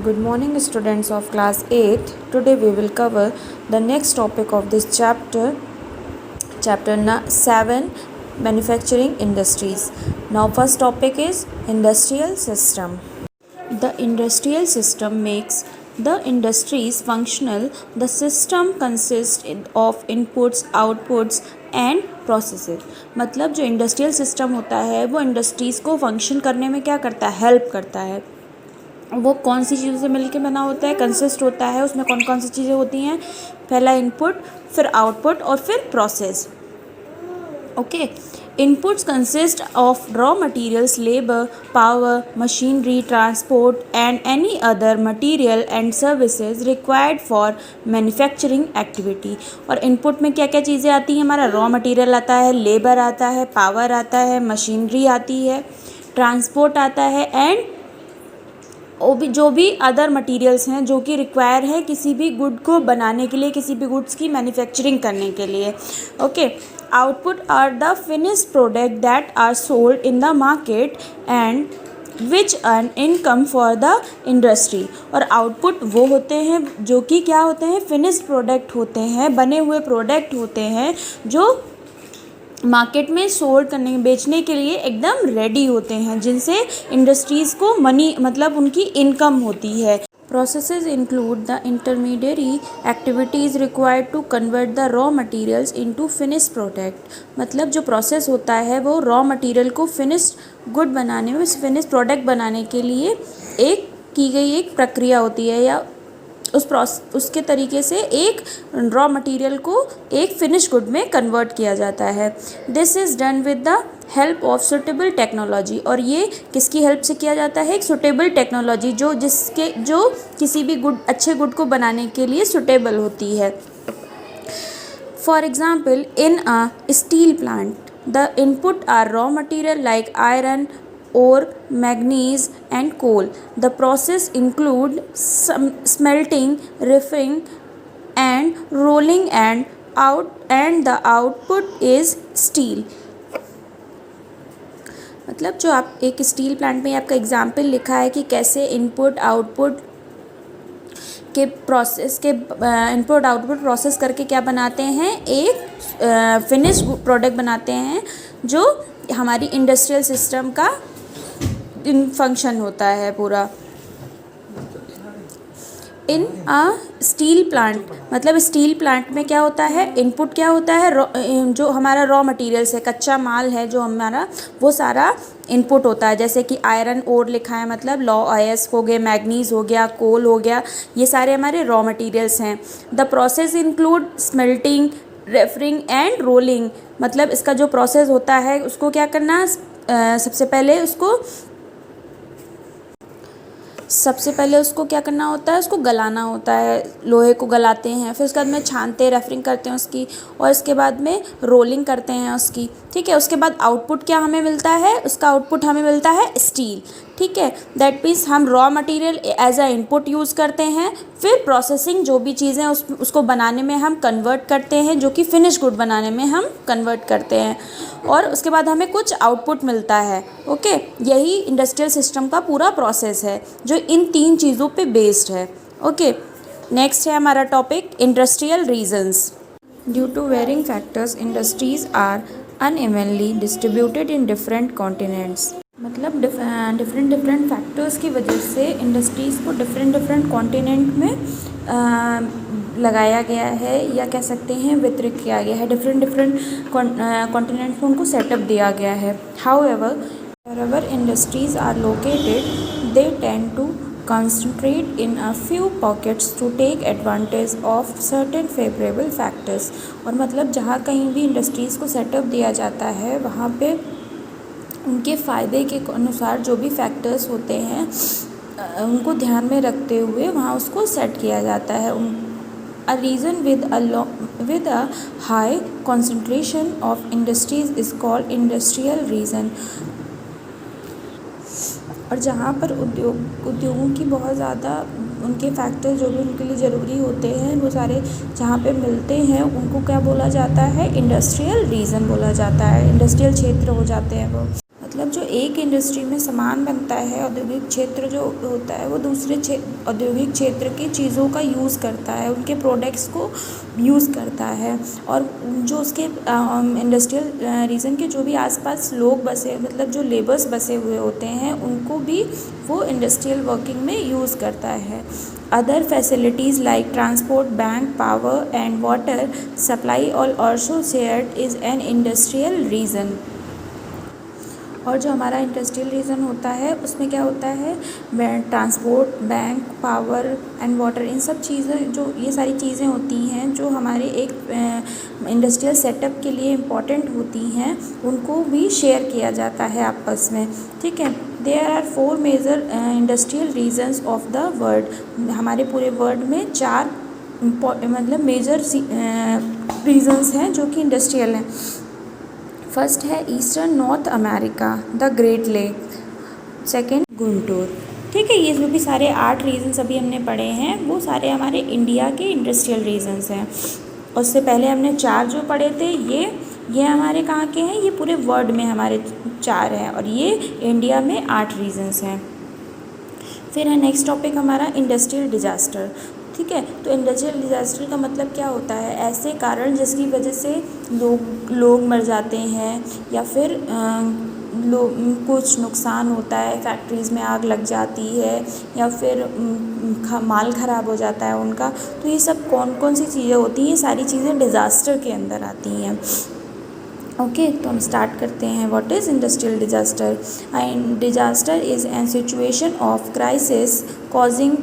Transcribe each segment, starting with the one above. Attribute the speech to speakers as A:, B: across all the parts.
A: Good morning, students of class 8. Today we will cover the next topic of this chapter, chapter 7, manufacturing industries. Now, first topic is industrial system. The industrial system makes the industries functional. The system consists of inputs, outputs and processes. मतलब जो industrial system होता है वो industries को function करने में क्या करता है, हेल्प करता है. वो कौन सी चीज़ों से मिलकर बना होता है, कंसिस्ट होता है. उसमें कौन कौन सी चीज़ें होती हैं, पहला इनपुट, फिर आउटपुट और फिर process. Okay. Inputs consist of raw materials, labour, power, machinery, transport and any other material and services required for manufacturing activity. और इनपुट में क्या क्या चीज़ें आती हैं, हमारा रॉ मटेरियल आता है, लेबर आता है, पावर आता है, मशीनरी आती है, ट्रांसपोर्ट आता है एंड जो भी अदर मटेरियल्स हैं जो कि रिक्वायर है किसी भी गुड को बनाने के लिए, किसी भी गुड्स की मैन्युफैक्चरिंग करने के लिए. Okay. Output are the finished product that are sold in the market and which earn income for the industry. और आउटपुट वो होते हैं जो कि क्या होते हैं, फिनिश्ड प्रोडक्ट होते हैं, बने हुए प्रोडक्ट होते हैं जो मार्केट में सोल्ड करने, बेचने के लिए एकदम रेडी होते हैं, जिनसे इंडस्ट्रीज़ को मनी मतलब उनकी इनकम होती है. Processes include the intermediary activities required to convert the raw materials into finished product. मतलब जो प्रोसेस होता है वो रॉ मटेरियल को फिनिश्ड गुड बनाने में, फिनिश्ड प्रोडक्ट बनाने के लिए एक की गई एक प्रक्रिया होती है, या उसके तरीके से एक रॉ मटेरियल को एक फिनिश गुड में कन्वर्ट किया जाता है. This is done with the help of suitable technology. और ये किसकी हेल्प से किया जाता है, एक सुटेबल टेक्नोलॉजी जो किसी भी गुड, अच्छे गुड को बनाने के लिए सुटेबल होती है. For example, in a steel plant the input are raw material like iron, ore, manganese and coal. The process include smelting, refining and rolling and the output is steel. मतलब जो आप एक स्टील प्लांट में आपका example लिखा है कि कैसे इनपुट आउटपुट प्रोसेस करके क्या बनाते हैं, एक फिनिश्ड प्रोडक्ट बनाते हैं जो हमारी इंडस्ट्रियल सिस्टम का फंक्शन होता है पूरा. इन अ स्टील प्लांट मतलब स्टील प्लांट में क्या होता है, इनपुट क्या होता है, जो हमारा रॉ मटेरियल्स है, कच्चा माल है जो हमारा, वो सारा इनपुट होता है. जैसे कि आयरन ओर लिखा है, मतलब लॉ आयस हो गए, मैग्नीज हो गया, कोल हो गया, ये सारे हमारे रॉ मटेरियल्स हैं. The process include smelting, referring and rolling. मतलब इसका जो प्रोसेस होता है उसको क्या करना, सबसे पहले उसको क्या करना होता है, उसको गलाना होता है, लोहे को गलाते हैं, फिर उसके बाद में छानते, रेफरिंग करते हैं उसकी, और इसके बाद में रोलिंग करते हैं उसकी. ठीक है. उसके बाद आउटपुट क्या हमें मिलता है, उसका आउटपुट हमें मिलता है स्टील. ठीक है. दैट मीन्स हम raw material as a input use करते हैं, फिर प्रोसेसिंग जो भी चीज़ें उसको बनाने में हम कन्वर्ट करते हैं, जो कि फिनिश गुड बनाने में हम कन्वर्ट करते हैं, और उसके बाद हमें कुछ आउटपुट मिलता है. ओके. यही इंडस्ट्रियल सिस्टम का पूरा प्रोसेस है जो इन तीन चीज़ों पे बेस्ड है. ओके. नेक्स्ट है हमारा topic industrial regions. Due to varying factors industries are unevenly distributed in different continents. मतलब डिफरेंट फैक्टर्स की वजह से इंडस्ट्रीज़ को डिफरेंट कॉन्टिनेंट में लगाया गया है, या कह सकते हैं वितरित किया गया है. डिफरेंट कॉन्टिनेंट्स में उनको सेटअप दिया गया है. However, wherever industries are located, they tend to concentrate in a few pockets to take advantage of certain favorable factors. और मतलब जहाँ कहीं भी इंडस्ट्रीज़ को सेटअप दिया जाता है वहाँ पे उनके फ़ायदे के अनुसार जो भी फैक्टर्स होते हैं उनको ध्यान में रखते हुए वहाँ उसको सेट किया जाता है. A region with a high concentration of industries is called industrial region. और जहाँ पर उद्योगों की बहुत ज़्यादा उनके फैक्टर जो भी उनके लिए ज़रूरी होते हैं वो सारे जहाँ पे मिलते हैं उनको क्या बोला जाता है, इंडस्ट्रियल रीजन बोला जाता है. इंडस्ट्रियल क्षेत्र हो जाते हैं वो. मतलब जो एक इंडस्ट्री में सामान बनता है, औद्योगिक क्षेत्र जो होता है वो दूसरे औद्योगिक क्षेत्र की चीज़ों का यूज़ करता है, उनके प्रोडक्ट्स को यूज़ करता है। और जो उसके इंडस्ट्रियल रीजन के जो भी आसपास लोग बसे, मतलब जो लेबर्स बसे हुए होते हैं, उनको भी वो इंडस्ट्रियल वर्किंग में यूज़ करता है। Other facilities like transport, bank, power and water supply all also shared is an industrial region. और जो हमारा इंडस्ट्रियल रीजन होता है उसमें क्या होता है, transport, bank, power and water, इन सब चीज़ें, जो ये सारी चीज़ें होती हैं जो हमारे एक इंडस्ट्रियल सेटअप के लिए इम्पॉर्टेंट होती हैं, उनको भी शेयर किया जाता है आपस में। ठीक है, there are 4 major industrial regions of the world. हमारे पूरे वर्ल्ड में 4 मतलब मेजर रीजन्स हैं जो कि इंडस्ट्रियल हैं। फर्स्ट है eastern north America, the great lake. Second Guntur. ठीक है, ये जो भी सारे 8 रीजन्स अभी हमने पढ़े हैं वो सारे हमारे इंडिया के इंडस्ट्रियल रीजन्स हैं। उससे पहले हमने 4 जो पढ़े थे ये हमारे कहाँ के हैं, ये पूरे वर्ल्ड में हमारे 4 हैं, और ये इंडिया में 8 रीजन्स हैं। फिर है नेक्स्ट टॉपिक हमारा इंडस्ट्रियल डिजास्टर। ठीक है, तो इंडस्ट्रियल डिजास्टर का मतलब क्या होता है, ऐसे कारण जिसकी वजह से लोग मर जाते हैं, या फिर कुछ नुकसान होता है, फैक्ट्रीज़ में आग लग जाती है, या फिर माल ख़राब हो जाता है उनका। तो ये सब कौन कौन सी चीज़ें होती हैं, ये सारी चीज़ें डिज़ास्टर के अंदर आती हैं। ओके, तो हम स्टार्ट करते हैं। What is industrial disaster? Disaster is an situation of crisis causing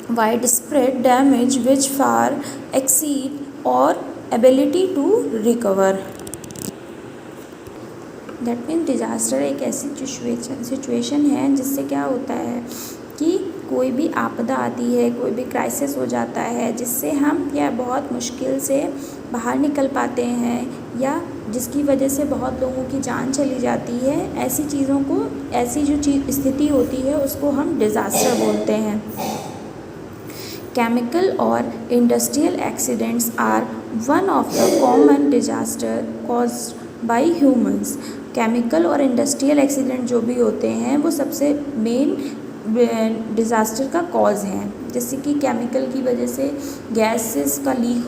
A: widespread damage which far exceed our ability to recover. That means disaster एक ऐसी सिचुएशन है जिससे क्या होता है कि कोई भी आपदा आती है, कोई भी क्राइसिस हो जाता है, जिससे हम या बहुत मुश्किल से बाहर निकल पाते हैं, या जिसकी वजह से बहुत लोगों की जान चली जाती है। ऐसी चीज़ों को, ऐसी जो स्थिति होती है उसको हम डिज़ास्टर बोलते हैं। Chemical or industrial accidents are one of the common disaster caused by humans. Chemical और इंडस्ट्रियल एक्सीडेंट जो भी होते हैं वो सबसे मेन डिज़ास्टर का कॉज हैं। जैसे कि केमिकल की वजह से गैसेस लीक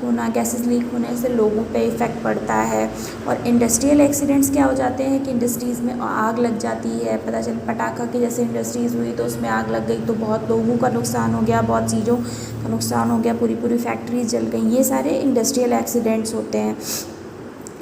A: होने से लोगों पे इफ़ेक्ट पड़ता है। और इंडस्ट्रियल एक्सीडेंट्स क्या हो जाते हैं कि इंडस्ट्रीज़ में आग लग जाती है, पता चल पटाखा की जैसे इंडस्ट्रीज़ हुई तो उसमें आग लग गई तो बहुत लोगों का नुकसान हो गया, बहुत चीज़ों का नुकसान हो गया, पूरी फैक्ट्रीज जल गई। ये सारे इंडस्ट्रियल एक्सीडेंट्स होते हैं।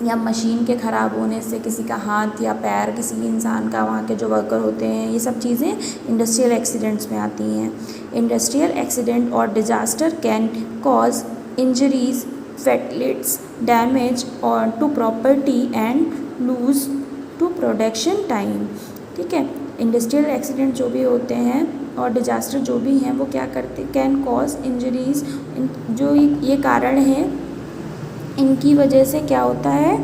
A: या मशीन के ख़राब होने से किसी का हाथ या पैर, किसी इंसान का, वहाँ के जो वर्कर होते हैं, ये सब चीज़ें इंडस्ट्रियल एक्सीडेंट्स में आती हैं। इंडस्ट्रियल एक्सीडेंट और disaster can cause injuries, fatalities, damage और to property and loss to production time. ठीक है, इंडस्ट्रियल एक्सीडेंट जो भी होते हैं और डिज़ास्टर जो भी हैं वो क्या करते, कैन कॉज इंजरीज, जो ये कारण हैं, इनकी वजह से क्या होता है,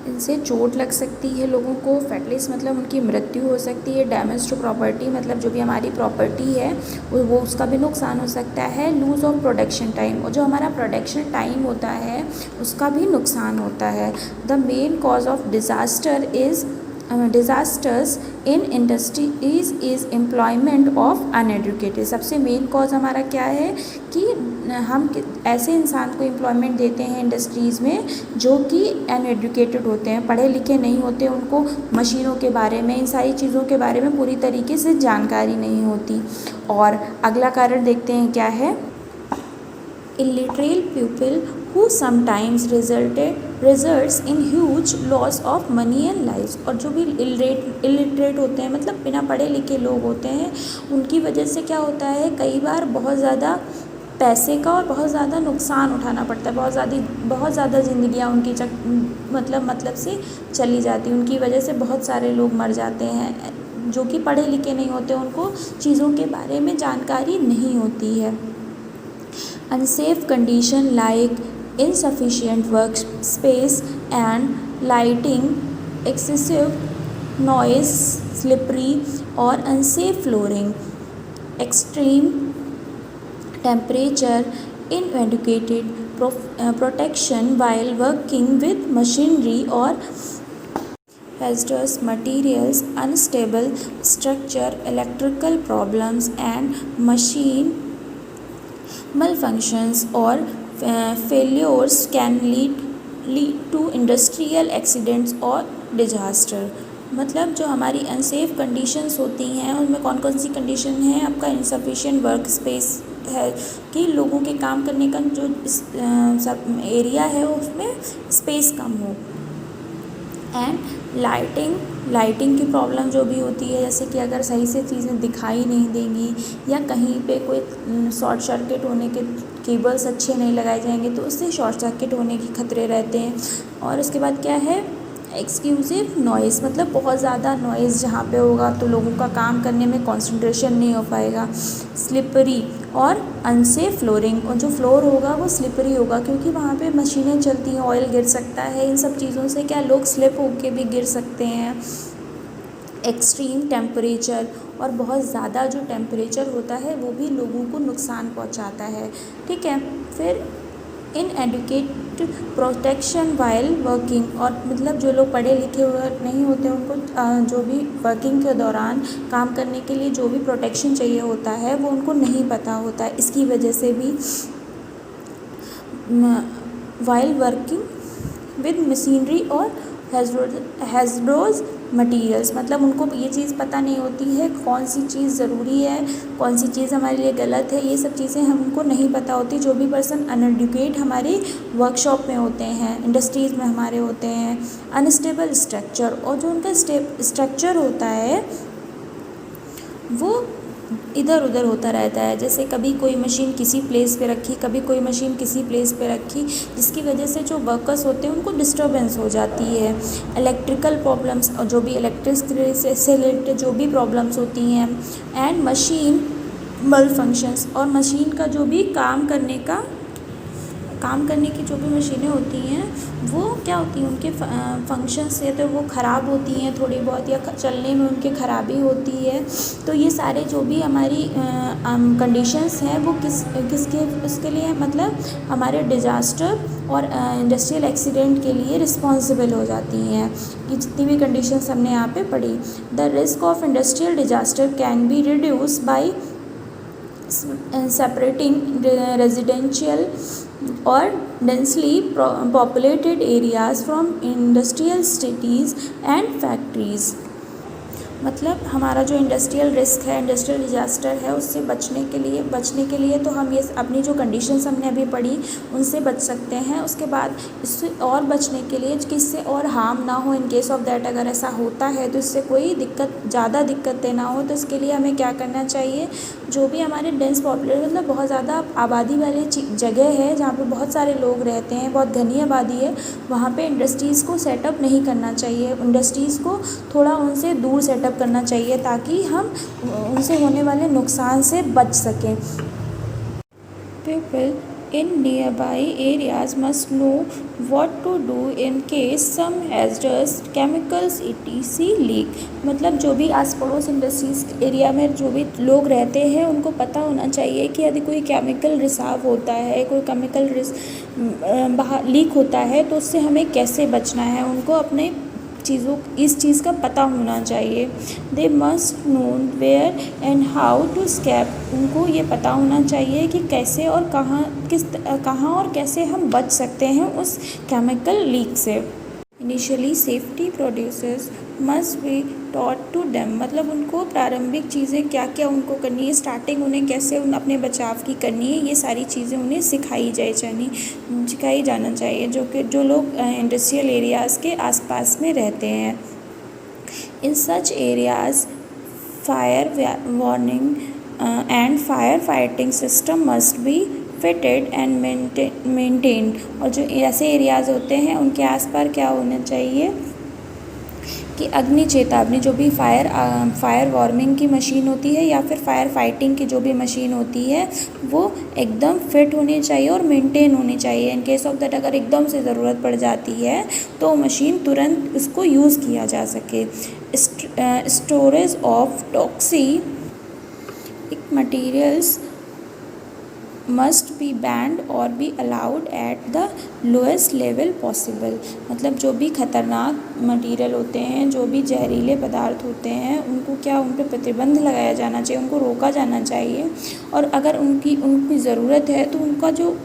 A: इनसे चोट लग सकती है लोगों को, फैटलिस मतलब उनकी मृत्यु हो सकती है, डैमेज टू प्रॉपर्टी मतलब जो भी हमारी प्रॉपर्टी है वो उसका भी नुकसान हो सकता है, लूज़ ऑफ प्रोडक्शन टाइम, और जो हमारा प्रोडक्शन टाइम होता है उसका भी नुकसान होता है। The main cause of disasters in industries is employment of uneducated. सबसे मेन कॉज हमारा क्या है कि हम ऐसे इंसान को एम्प्लॉयमेंट देते हैं इंडस्ट्रीज़ में जो कि अनएडुकेटेड होते हैं, पढ़े लिखे नहीं होते, उनको मशीनों के बारे में, इन सारी चीज़ों के बारे में पूरी तरीके से जानकारी नहीं होती। और अगला कारण देखते हैं क्या है, illiterate people who sometimes results in huge loss of money and lives। और जो भी illiterate होते हैं, मतलब बिना पढ़े लिखे लोग होते हैं, उनकी वजह से क्या होता है, कई बार बहुत ज़्यादा पैसे का और बहुत ज़्यादा नुकसान उठाना पड़ता है, बहुत ज़्यादा ज़िंदगियाँ उनकी मतलब से चली जाती, उनकी वजह से बहुत सारे लोग मर जाते हैं जो कि पढ़े लिखे नहीं होते, उनको चीज़ों के बारे में जानकारी नहीं होती है। Unsafe condition like insufficient workspace and lighting, excessive noise, slippery or unsafe flooring, extreme temperature, inadequate protection while working with machinery or hazardous materials, unstable structure, electrical problems and machine malfunctions or failures can lead to industrial accidents और disaster। मतलब जो हमारी unsafe conditions होती हैं उनमें कौन कौन सी condition है, आपका इनसफिशिएंट वर्क स्पेस है कि लोगों के काम करने का जो सब एरिया है उसमें स्पेस कम हो, एंड लाइटिंग की प्रॉब्लम जो भी होती है, जैसे कि अगर सही से चीज़ें दिखाई नहीं देंगी या कहीं पे कोई शॉर्ट सर्किट होने के केबल्स अच्छे नहीं लगाए जाएंगे तो उससे शॉर्ट सर्किट होने के खतरे रहते हैं। और उसके बाद क्या है, एक्सक्लूसिव नॉइज़, मतलब बहुत ज़्यादा नॉइज़ जहाँ पे होगा तो लोगों का काम करने में कंसंट्रेशन नहीं हो पाएगा। स्लिपरी और अनसेफ फ्लोरिंग, और जो फ्लोर होगा वो स्लिपरी होगा क्योंकि वहाँ पे मशीनें चलती हैं, ऑयल गिर सकता है, इन सब चीज़ों से क्या लोग स्लिप होके भी गिर सकते हैं। एक्सट्रीम टेम्परेचर, और बहुत ज़्यादा जो टेम्परेचर होता है वो भी लोगों को नुकसान पहुँचाता है। ठीक है, फिर इनएडुकेट प्रोटेक्शन वाइल वर्किंग, और मतलब जो लोग पढ़े लिखे हुए नहीं होते उनको जो भी वर्किंग के दौरान काम करने के लिए जो भी प्रोटेक्शन चाहिए होता है वो उनको नहीं पता होता है। इसकी वजह से भी वाइल वर्किंग विद मशीनरी और हैज़र्डस मटीरियल्स, मतलब उनको ये चीज़ पता नहीं होती है कौन सी चीज़ ज़रूरी है, कौन सी चीज़ हमारे लिए गलत है, ये सब चीज़ें हमको नहीं पता होती। जो भी पर्सन अनएडुकेट हमारे वर्कशॉप में होते हैं, इंडस्ट्रीज़ में हमारे होते हैं। अनस्टेबल स्ट्रक्चर, और जो उनका स्ट्रक्चर होता है वो इधर उधर होता रहता है, जैसे कभी कोई मशीन किसी प्लेस पे रखी, कभी कोई मशीन किसी प्लेस पे रखी, जिसकी वजह से जो वर्कर्स होते हैं उनको डिस्टर्बेंस हो जाती है। इलेक्ट्रिकल प्रॉब्लम्स, और जो भी इलेक्ट्रिसिटी से रिलेटेड जो भी प्रॉब्लम्स होती हैं, एंड मशीन मलफंक्शंस, और मशीन का जो भी काम करने की जो भी मशीनें होती हैं वो क्या होती हैं, उनके फंक्शन से तो वो ख़राब होती हैं थोड़ी बहुत, या चलने में उनकी ख़राबी होती है। तो ये सारे जो भी हमारी कंडीशंस हैं वो उसके लिए मतलब हमारे डिज़ास्टर और इंडस्ट्रियल एक्सीडेंट के लिए रिस्पॉन्सिबल हो जाती हैं। कि जितनी भी कंडीशंस हमने यहाँ पे पढ़ी, the risk of industrial disaster can be reduce by separating residential or densely populated areas from industrial cities and factories। मतलब हमारा जो इंडस्ट्रियल रिस्क है, इंडस्ट्रियल डिजास्टर है, उससे बचने के लिए तो हम ये अपनी जो कंडीशंस हमने अभी पढ़ी उनसे बच सकते हैं। उसके बाद इससे और बचने के लिए कि इससे और हार्म ना हो, इन केस ऑफ दैट अगर ऐसा होता है तो इससे कोई ज़्यादा दिक्कतें ना हो, तो इसके लिए हमें क्या करना चाहिए, जो भी हमारे डेंस पॉपुलेशन मतलब बहुत ज़्यादा आबादी वाली जगह है जहाँ पर बहुत सारे लोग रहते हैं, बहुत घनी आबादी है, वहाँ पर इंडस्ट्रीज़ को सेटअप नहीं करना चाहिए। इंडस्ट्रीज़ को थोड़ा उनसे दूर सेटअप करना चाहिए ताकि हम उनसे होने वाले नुकसान से बच सकें। People in nearby areas must know what to do in case some hazardous chemicals etc leak। मतलब जो भी आस पड़ोस इंडस्ट्रीज एरिया में जो भी लोग रहते हैं उनको पता होना चाहिए कि यदि कोई केमिकल रिसाव होता है, कोई केमिकल बाहर लीक होता है तो उससे हमें कैसे बचना है, उनको अपने इस चीज़ का पता होना चाहिए। They must know where and how to escape, उनको ये पता होना चाहिए कि कैसे और कहाँ और कैसे हम बच सकते हैं उस केमिकल लीक से। Initially safety producers must be taught to them, मतलब उनको प्रारंभिक चीज़ें क्या क्या उनको करनी है, स्टार्टिंग उन्हें कैसे अपने बचाव की करनी है, ये सारी चीज़ें उन्हें सिखाई जाना चाहिए जो लोग इंडस्ट्रियल एरियाज़ के आसपास में रहते हैं। In such areas fire warning and fire fighting system must be fitted and maintained, और जो ऐसे एरियाज़ होते हैं उनके आसपास क्या होना चाहिए कि अग्नि चेतावनी, जो भी फायर वार्मिंग की मशीन होती है या फिर फायर फाइटिंग की जो भी मशीन होती है वो एकदम फिट होनी चाहिए और मेंटेन होनी चाहिए। इन केस ऑफ दैट अगर एकदम से ज़रूरत पड़ जाती है तो मशीन तुरंत उसको यूज़ किया जा सके। Storage of toxic materials must be banned or be allowed at the lowest level possible। मतलब जो भी खतरनाक मटेरियल होते हैं, जो भी जहरीले पदार्थ होते हैं, उनको क्या उन पर प्रतिबंध लगाया जाना चाहिए, उनको रोका जाना चाहिए। और अगर उनकी ज़रूरत है तो उनका जो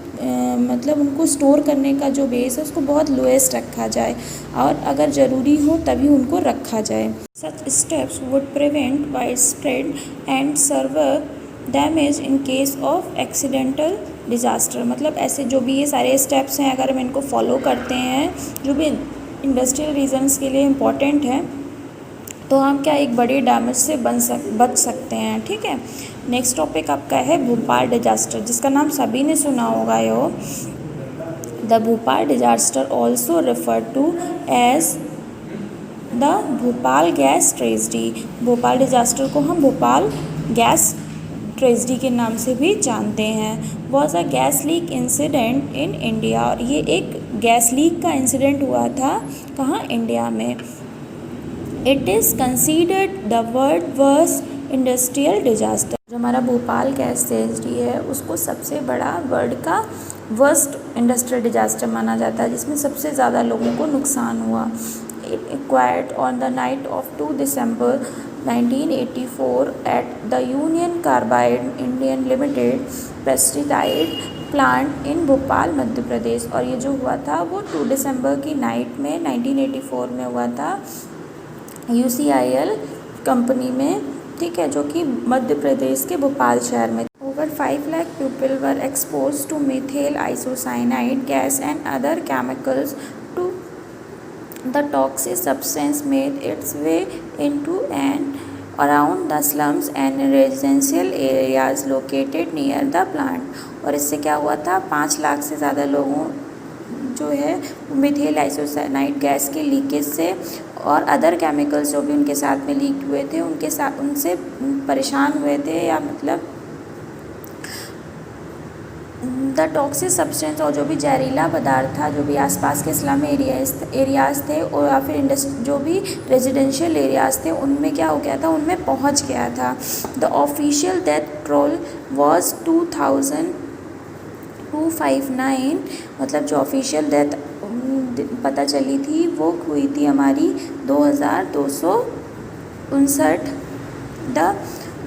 A: मतलब उनको स्टोर करने का जो बेस है उसको बहुत लोएस्ट रखा जाए, और अगर ज़रूरी हो तभी उनको रखा जाए। Such steps would prevent wide spread and severe damage in case of accidental disaster. मतलब ऐसे जो भी ये सारे स्टेप्स हैं, अगर हम इनको फॉलो करते हैं, जो भी इंडस्ट्रियल रीजन्स के लिए इम्पॉर्टेंट है, तो हम क्या एक बड़े डैमेज से बच सकते हैं। ठीक है, नेक्स्ट टॉपिक आपका है भोपाल डिजास्टर, जिसका नाम सभी ने सुना होगा। यो the Bhopal disaster also refer to as the Bhopal gas tragedy. Bhopal disaster को हम भोपाल गैस ट्रेजेडी के नाम से भी जानते हैं। Was a gas leak incident in India. और ये एक गैस लीक का इंसिडेंट हुआ था, कहाँ, इंडिया में। It is considered the world worst industrial disaster. जो हमारा भोपाल गैस ट्रेजेडी है उसको सबसे बड़ा वर्ल्ड का वर्स्ट इंडस्ट्रियल डिजास्टर माना जाता है, जिसमें सबसे ज़्यादा लोगों को नुकसान हुआ। It occurred on the night of 2 December 1984 at the Union Carbide Indian Limited pesticide plant in Bhopal Madhya Pradesh. और ये जो हुआ था वो 2 दिसंबर की नाइट में 1984 में हुआ था, UCIL कंपनी में। ठीक है, जो कि मध्य प्रदेश के भोपाल शहर में। Over 5 lakh people were expose to methyl isocyanide gas and other chemicals to the toxic substance made its way into and around the slums and residential areas located near the plant। और इससे क्या हुआ था, 5 लाख से ज़्यादा लोगों जो है मिथेल आइसोसाइनाइड गैस के लीकेज से और अदर केमिकल्स जो भी उनके साथ में लीक हुए थे उनसे परेशान हुए थे, या मतलब द टॉक्सिक सब्सटेंस, और जो भी जहरीला पदार्थ था, जो भी आसपास के स्लम एरियाज़ थे, और या फिर जो भी रेजिडेंशियल एरियाज़ थे, उनमें क्या हो गया था, उनमें पहुंच गया था। The official death toll was 2259। मतलब जो ऑफिशियल डेथ पता चली थी वो हुई थी हमारी 2259। The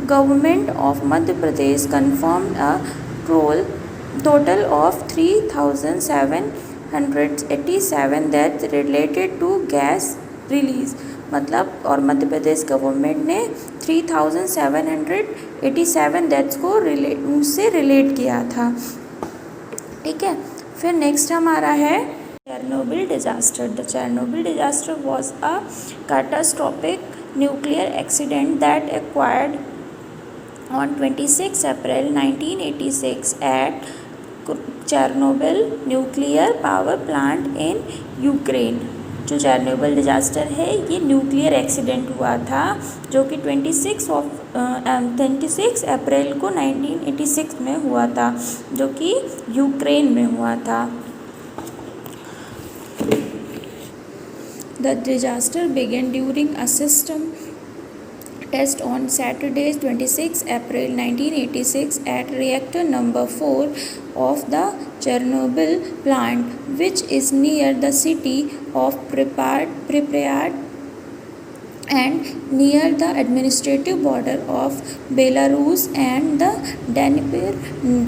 A: government of Madhya Pradesh confirmed a total of 3787 deaths related to gas release। मतलब और मध्य प्रदेश गवर्नमेंट ने 3787 डेथ्स को उससे रिलेट किया था। ठीक है, फिर नेक्स्ट हमारा है Chernobyl disaster. The Chernobyl disaster was a catastrophic nuclear accident that acquired on 26 April 1986 at Chernobyl nuclear power plant in Ukraine. जो चेरनोबिल डिजास्टर है ये न्यूक्लियर एक्सीडेंट हुआ था, जो कि 26 अप्रैल को 1986 में हुआ था, जो कि यूक्रेन में हुआ था। The disaster began during a system test on Saturday 26 April 1986 at reactor number 4 of the Chernobyl plant, which is near the city of Pripyat and near the administrative border of Belarus and the Dnieper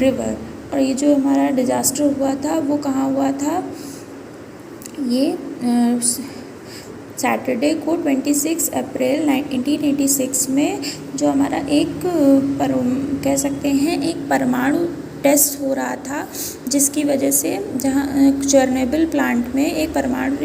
A: river। और ये जो हमारा disaster हुआ था वो कहाँ हुआ था, ये सैटरडे को 26 अप्रैल 1986 में जो हमारा एक कह सकते हैं एक परमाणु टेस्ट हो रहा था, जिसकी वजह से जहाँ चेरनोबिल प्लांट में एक परमाणु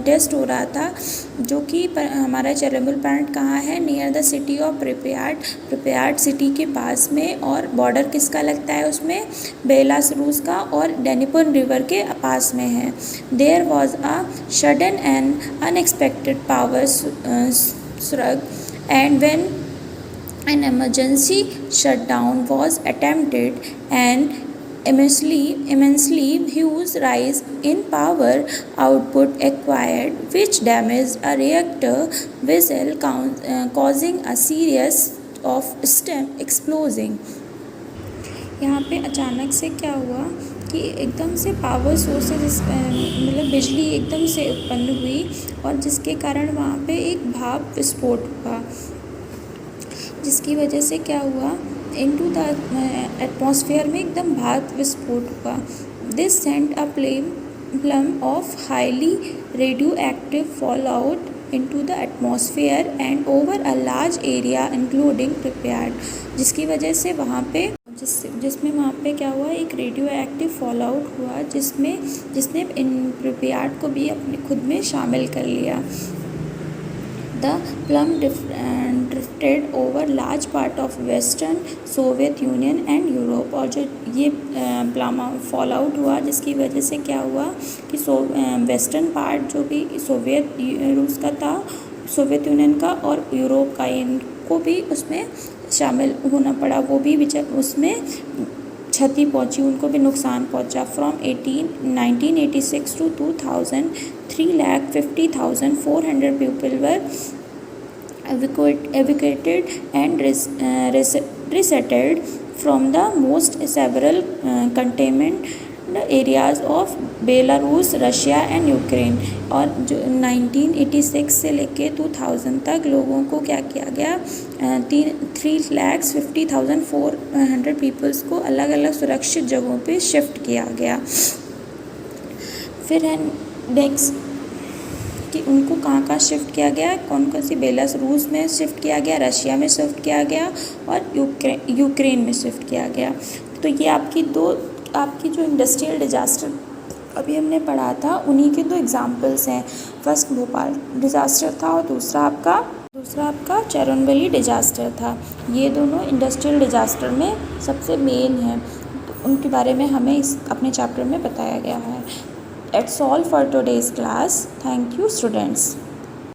A: टेस्ट हो रहा था, जो कि हमारा चेरनोबिल प्लांट कहाँ है, near the city of Pripyat city के पास में। और बॉर्डर किसका लगता है उसमें, बेलारूस का और डेनिपर रिवर के पास में है। There was a sudden and unexpected power surge and when an emergency shutdown was attempted, an immensely huge rise in power output acquired, which damaged a reactor vessel, causing a series of stem exploding।
B: यहाँ पे अचानक से क्या हुआ कि एकदम से power sources मतलब बिजली एकदम से उत्पन्न हुई और जिसके कारण वहाँ पे एक भाप विस्फोट हुआ, जिसकी वजह से क्या हुआ, इनटू द एटमॉस्फेयर में एकदम भाप विस्फोट हुआ। This sent a plum of highly radio active fall out into the atmosphere and over a large area including prepared, जिसकी वजह से वहाँ पे जिसमें वहाँ पे क्या हुआ, एक रेडियो एक्टिव फॉल आउट हुआ जिसने इन प्रिपेयर्ड को भी अपने खुद में शामिल कर लिया। The plum drifted over large part of Western Soviet union and Europe, और जो ये प्लम फॉल आउट हुआ जिसकी वजह से क्या हुआ कि वेस्टर्न पार्ट जो भी सोवियत रूस का था, सोवियत यूनियन का और यूरोप का, इनको भी उसमें शामिल होना पड़ा, वो भी उसमें क्षति पहुंची, उनको भी नुकसान पहुंचा। From 1986 to 2000 3,50,400 people were evacuated and resettled from the most several containment areas of Belarus, Russia and Ukraine. और जो 1986 से लेके 2000 तक लोगों को क्या किया गया, 3,50,400 पीपल्स को अलग अलग सुरक्षित जगहों पे शिफ्ट किया गया। फिर है नेक्स्ट कि उनको कहाँ शिफ्ट किया गया, कौन कौन सी, बेलारूस में शिफ्ट किया गया, रशिया में शिफ्ट किया गया और यूक्रेन में शिफ्ट किया गया। तो ये आपकी जो इंडस्ट्रियल डिजास्टर अभी हमने पढ़ा था उन्हीं के दो एग्जाम्पल्स हैं। फर्स्ट भोपाल डिजास्टर था और दूसरा आपका चेरोनोबिल डिजास्टर था। ये दोनों इंडस्ट्रियल डिजास्टर में सबसे मेन हैं, तो उनके बारे में हमें अपने चैप्टर में बताया गया है। That's all for today's class. Thank you, students.